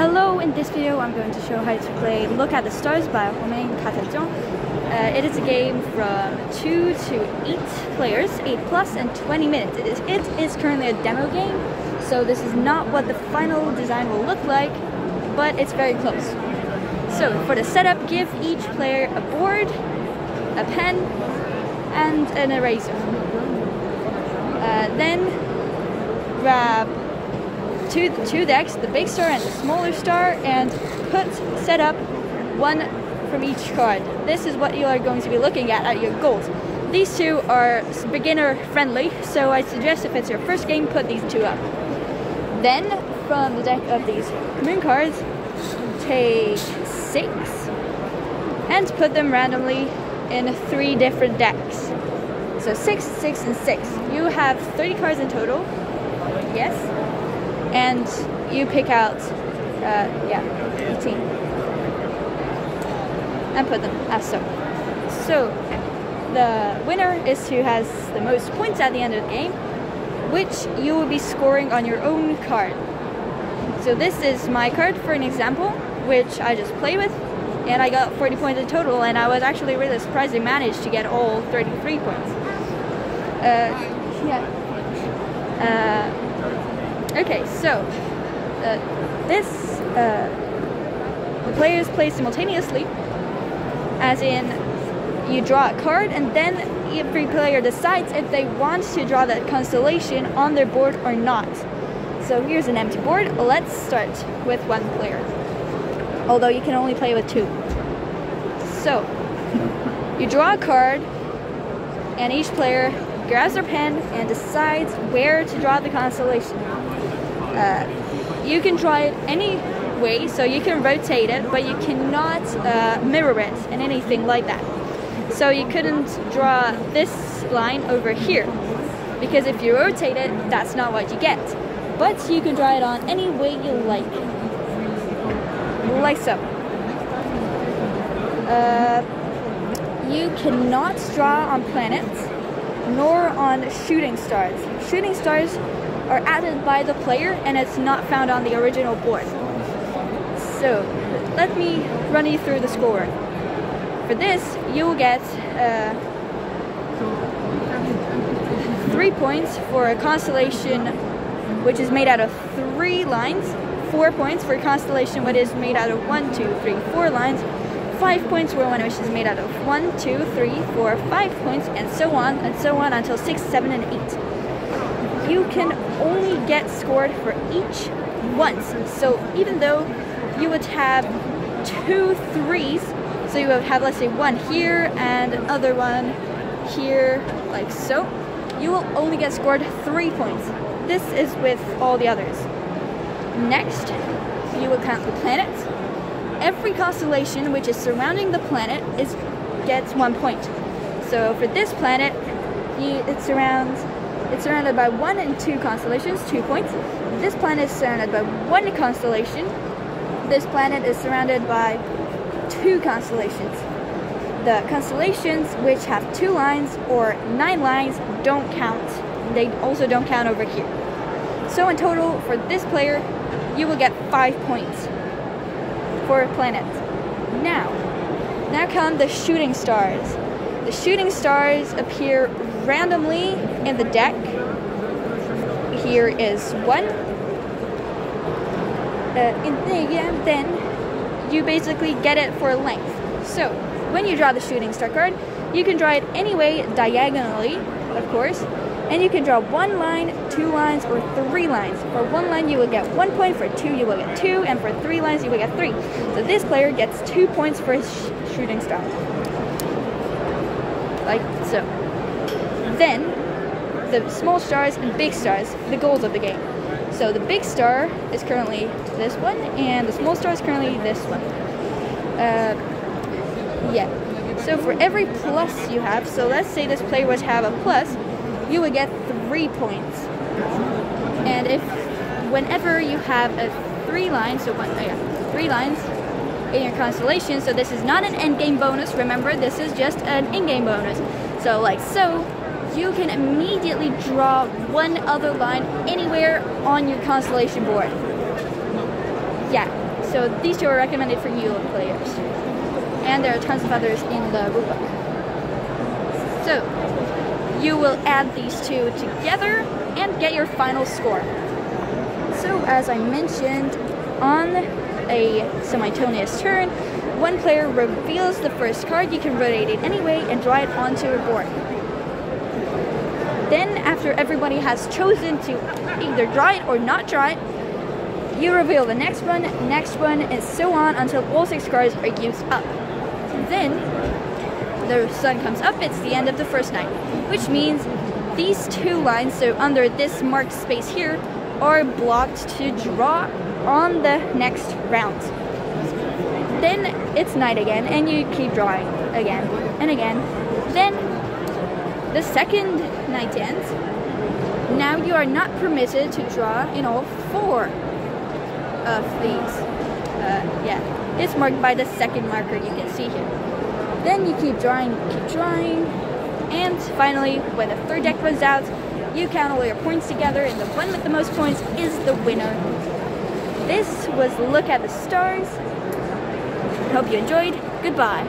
Hello, in this video I'm going to show how to play Look at the Stars by Romain Catadian. It is a game from 2 to 8 players, 8 plus and 20 minutes. It is currently a demo game, so this is not what the final design will look like, but it's very close. So for the setup, give each player a board, a pen, and an eraser. Then grab two decks, the big star and the smaller star, and set up one from each card. This is what you are going to be looking at your goals. These two are beginner friendly, so I suggest if it's your first game, put these two up. Then from the deck of these moon cards, take 6 and put them randomly in 3 different decks. So 6, 6, and 6. You have 30 cards in total. Yes. And you pick out, 18. And put them as so. So, the winner is who has the most points at the end of the game, which you will be scoring on your own card. So this is my card for an example, which I just played with, and I got 40 points in total, and I was actually really surprised I managed to get all 33 points. Okay, so the players play simultaneously, as in you draw a card and then every player decides if they want to draw that constellation on their board or not. So here's an empty board. Let's start with 1 player, although you can only play with 2. So you draw a card and each player grabs their pen and decides where to draw the constellation. You can draw it any way, so you can rotate it, but you cannot mirror it and anything like that. So you couldn't draw this line over here, because if you rotate it, that's not what you get. But you can draw it on any way you like. Like so. You cannot draw on planets, nor on shooting stars. Shooting stars are added by the player and it's not found on the original board. So let me run you through the score. For this, you will get 3 points for a constellation which is made out of 3 lines, 4 points for a constellation which is made out of 1, 2, 3, 4 lines, 5 points for one which is made out of 1, 2, 3, 4, 5 points, and so on until 6, 7, and 8. You can only get scored for each once. So even though you would have 2 3s, so you would have, let's say, 1 here and another one here, like so, you will only get scored 3 points. This is with all the others. Next, you will count the planets. Every constellation which is surrounding the planet gets 1 point. So for this planet, it's surrounded by 1 and 2 constellations, 2 points. This planet is surrounded by 1 constellation. This planet is surrounded by 2 constellations. The constellations which have 2 lines or 9 lines don't count. They also don't count over here. So in total, for this player, you will get 5 points for a planet. Now come the shooting stars. The shooting stars appear randomly in the deck. Here is 1. Then you basically get it for length. So when you draw the shooting star card, you can draw it any way diagonally, of course, and you can draw 1 line, 2 lines, or 3 lines. For 1 line you will get 1 point, for 2 you will get 2, and for 3 lines you will get 3. So this player gets 2 points for his shooting star. Like so. Then, the small stars and big stars, the goals of the game. So the big star is currently this one, and the small star is currently this one. So for every plus you have, so let's say this player would have a plus, you would get 3 points. And whenever you have a 3 lines, 3 lines in your constellation, so this is not an endgame bonus, remember, this is just an in-game bonus. So like so, you can immediately draw one other line anywhere on your constellation board. Yeah, So these two are recommended for new players. And there are tons of others in the rulebook. So you will add these two together and get your final score. So as I mentioned, on a semi-tonius turn, one player reveals the first card. You can rotate it anyway and draw it onto a board. Then after everybody has chosen to either draw it or not draw it, you reveal the next one, and so on until all 6 cards are used up. Then the sun comes up, it's the end of the first night, which means these 2 lines, so under this marked space here, are blocked to draw on the next round. Then it's night again, and you keep drawing again and again. Then the second night ends. Now you are not permitted to draw in all 4 of these. It's marked by the second marker you can see here. Then you keep drawing, and finally, when the third deck runs out, you count all your points together, and the one with the most points is the winner. This was Look at the Stars. Hope you enjoyed. Goodbye.